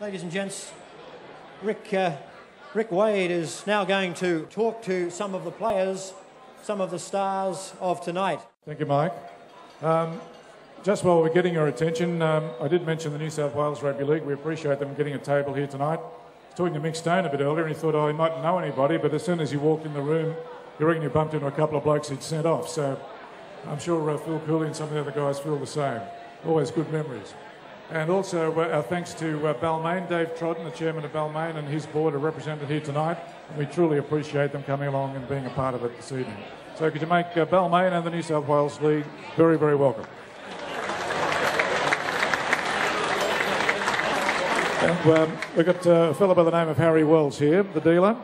Ladies and gents, Rick Wade is now going to talk to some of the players, some of the stars of tonight. Thank you, Mike. Just while we're getting your attention, I did mention the New South Wales Rugby League. We appreciate them getting a table here tonight. I was talking to Mick Stone a bit earlier and he thought, he mightn't know anybody, but as soon as he walked in the room, he reckon you bumped into a couple of blokes he'd sent off. So I'm sure Phil Cooley and some of the other guys feel the same. Always good memories. And also our thanks to Balmain, Dave Trodden, the chairman of Balmain, and his board are represented here tonight. And we truly appreciate them coming along and being a part of it this evening. So could you make Balmain and the New South Wales League very, very welcome. And we've got a fellow by the name of Harry Wells here, the dealer.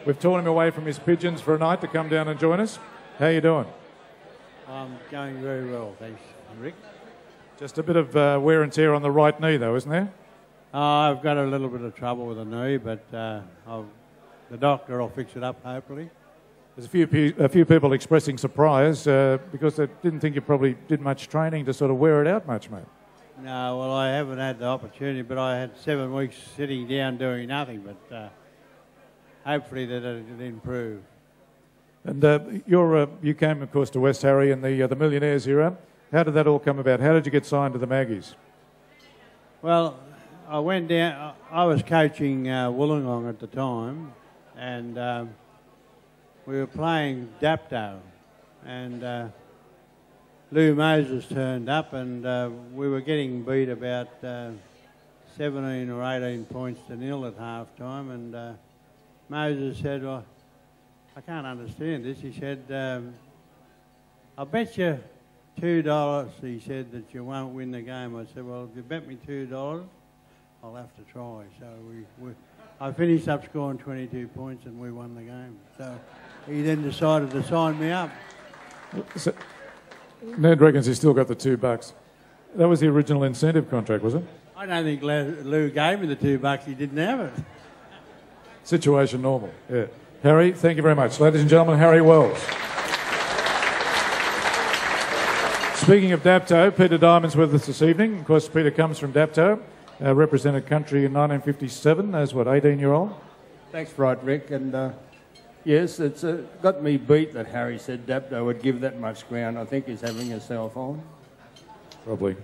We've torn him away from his pigeons for a night to come down and join us. How are you doing? I'm going very well, thanks, Rick. Just a bit of wear and tear on the right knee, though, isn't there? I've got a little bit of trouble with the knee, but the doctor will fix it up, hopefully. There's a few people expressing surprise because they didn't think you probably did much training to sort of wear it out much, mate. No, well, I haven't had the opportunity, but I had 7 weeks sitting down doing nothing, but hopefully that it'll improve. And you came, of course, to West Harry in the Millionaires era. How did that all come about? How did you get signed to the Magpies? Well, I went down. I was coaching Wollongong at the time, and we were playing Dapto, and Lou Moses turned up, and we were getting beat about 17 or 18 points to nil at half time, and Moses said, well, I can't understand this. He said, I bet you $2, he said, that you won't win the game. I said, well, if you bet me $2, I'll have to try. So I finished up scoring 22 points and we won the game. So he then decided to sign me up. So, Ned reckons he's still got the $2. That was the original incentive contract, was it? I don't think Lou gave me the $2. He didn't have it. Situation normal, yeah. Harry, thank you very much. Ladies and gentlemen, Harry Wells. Speaking of Dapto, Peter Diamond's with us this evening. Of course, Peter comes from Dapto, represented country in 1957 as, 18-year-old? Thanks, right, Rick. And yes, it's got me beat that Harry said Dapto would give that much ground. I think he's having a cell phone. Probably.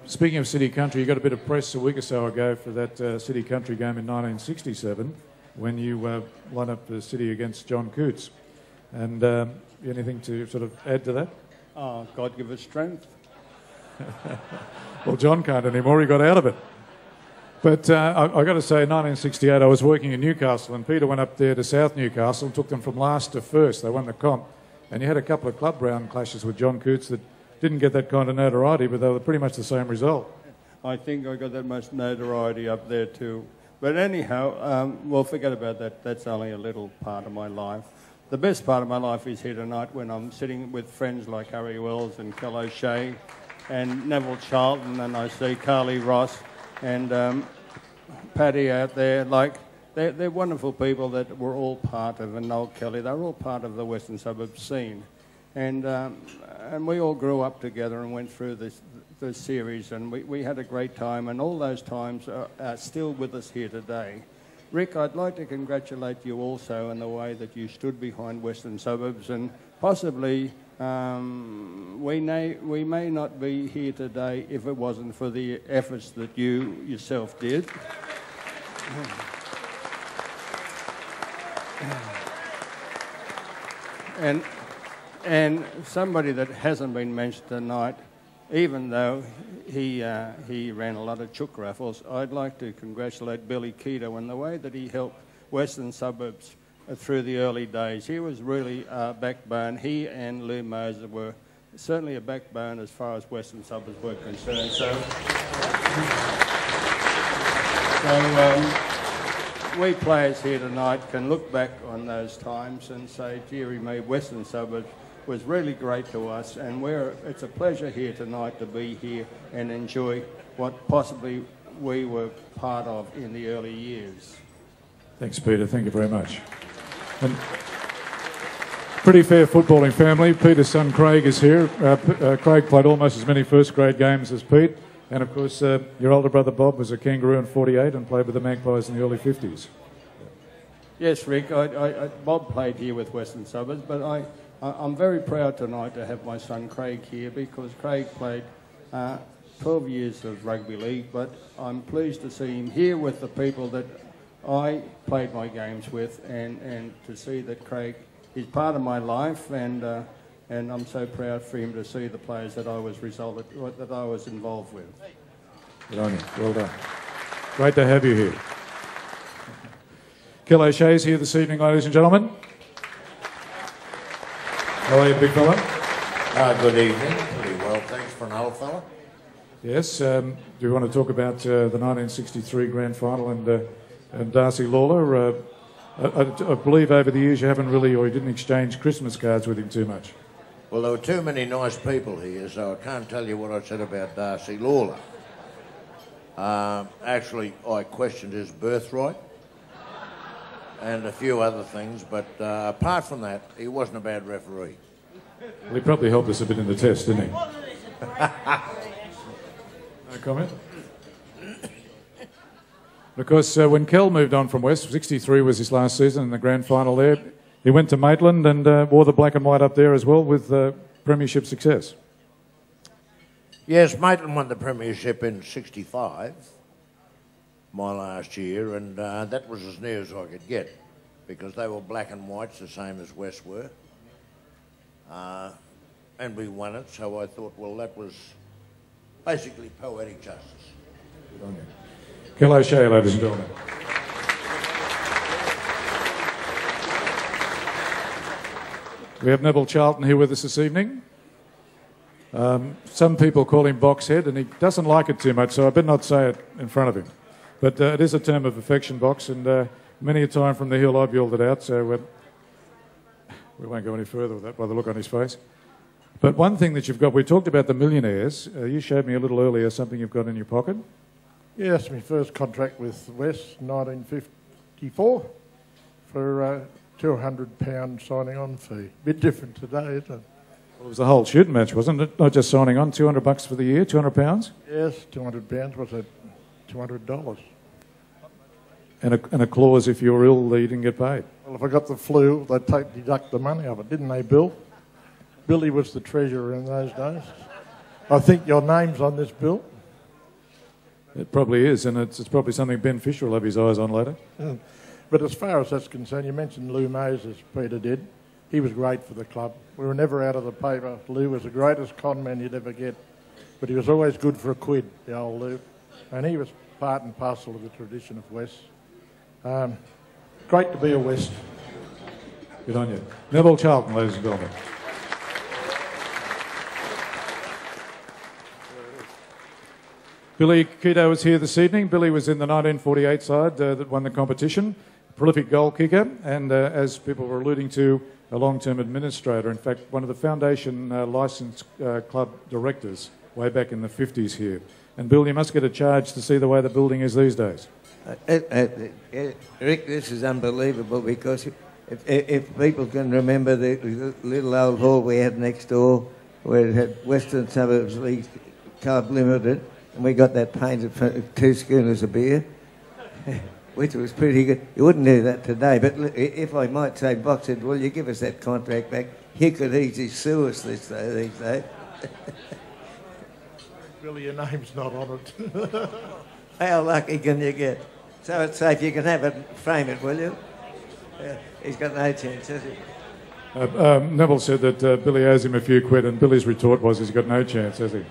Speaking of City Country, you got a bit of press a week or so ago for that City Country game in 1967 when you won up the City against John Cootes. And anything to sort of add to that? Oh, God give us strength. Well, John can't anymore. He got out of it. But I got to say, in 1968, I was working in Newcastle, and Peter went up there to South Newcastle and took them from last to first. They won the comp. And you had a couple of club round clashes with John Cootes that didn't get that kind of notoriety, but they were pretty much the same result. I think I got that much notoriety up there too. But anyhow, well, forget about that. That's only a little part of my life. The best part of my life is here tonight when I'm sitting with friends like Harry Wells and Kel O'Shea and Neville Charlton, and I see Carly Ross and Paddy out there. Like, they're wonderful people that we're all part of, and Noel Kelly, they're all part of the Western Suburbs scene. And we all grew up together and went through this series, and we had a great time, and all those times are still with us here today. Rick, I'd like to congratulate you also in the way that you stood behind Western Suburbs, and possibly we may not be here today if it wasn't for the efforts that you yourself did. And somebody that hasn't been mentioned tonight, even though he ran a lot of chook raffles, I'd like to congratulate Billy Keto in the way that he helped Western Suburbs through the early days. He was really a backbone. He and Lou Moser were certainly a backbone as far as Western Suburbs were concerned. So we players here tonight can look back on those times and say, dearie me, Western Suburbs was really great to us, and it's a pleasure here tonight to be here and enjoy what possibly we were part of in the early years. Thanks, Peter. Thank you very much. And pretty fair footballing family. Peter's son Craig is here. Craig played almost as many first grade games as Pete. And, of course, your older brother Bob was a Kangaroo in 48 and played with the Magpies in the early 50s. Yes, Rick, Bob played here with Western Suburbs, but I'm very proud tonight to have my son Craig here because Craig played 12 years of rugby league, but I'm pleased to see him here with the people that I played my games with and to see that Craig is part of my life and I'm so proud for him to see the players that I was involved with. Good on you. Well done. Great to have you here. Kel O'Shea's here this evening, ladies and gentlemen. How are you, big fella? Good evening. Pretty well, thanks for an old fella. Yes. Do you want to talk about the 1963 grand final and Darcy Lawler? I believe over the years you haven't really, or you didn't exchange Christmas cards with him too much. Well, there were too many nice people here, so I can't tell you what I said about Darcy Lawler. Actually, I questioned his birthright and a few other things, but apart from that, he wasn't a bad referee. Well, he probably helped us a bit in the test, didn't he? No comment? Of course, when Kel moved on from West, 63 was his last season in the grand final there. He went to Maitland and wore the black and white up there as well with premiership success. Yes, Maitland won the premiership in 65, my last year, and that was as near as I could get because they were black and whites, the same as West were. And we won it, so I thought, well, that was basically poetic justice. Good on you. Kel O'Shea, ladies and gentlemen. We have Neville Charlton here with us this evening. Some people call him Boxhead, and he doesn't like it too much, so I better not say it in front of him. But it is a term of affection, Box, and many a time from the hill I've yelled it out, so we won't go any further with that by the look on his face. But one thing that you've got, we talked about the millionaires. You showed me a little earlier something you've got in your pocket. Yes, my first contract with West, 1954, for £200 signing on fee. Bit different today, isn't it? Well, it was the whole shooting match, wasn't it? Not just signing on, $200 for the year, £200? Yes, £200. What's that? $200. And a clause if you're ill that you didn't get paid. Well, if I got the flu, they'd deduct the money of it, didn't they, Bill? Billy was the treasurer in those days. I think your name's on this bill. It probably is, and it's probably something Ben Fisher will have his eyes on later. But as far as that's concerned, you mentioned Lou Moses, Peter did. He was great for the club. We were never out of the paper. Lou was the greatest con man you'd ever get. But he was always good for a quid, the old Lou. And he was part and parcel of the tradition of West. Great to be a West. Good on you. Neville Charlton, ladies and gentlemen. Billy Keto was here this evening. Billy was in the 1948 side that won the competition. Prolific goal kicker and, as people were alluding to, a long-term administrator. In fact, one of the foundation licensed club directors way back in the 50s here. And Bill, you must get a charge to see the way the building is these days. Rick, this is unbelievable because if people can remember the little old hall we had next door where it had Western Suburbs League Club Limited, and we got that painted for 2 schooners of beer, which was pretty good. You wouldn't do that today, but if I might say, Box said, well, you give us that contract back, he could easily sue us these days. Billy, your name's not on it. How lucky can you get? So it's safe, you can have it, frame it, will you? He's got no chance, has he? Neville said that Billy owes him a few quid, and Billy's retort was he's got no chance, has he?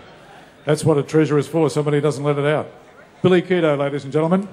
That's what a treasurer is for, somebody who doesn't let it out. Billy Keto, ladies and gentlemen.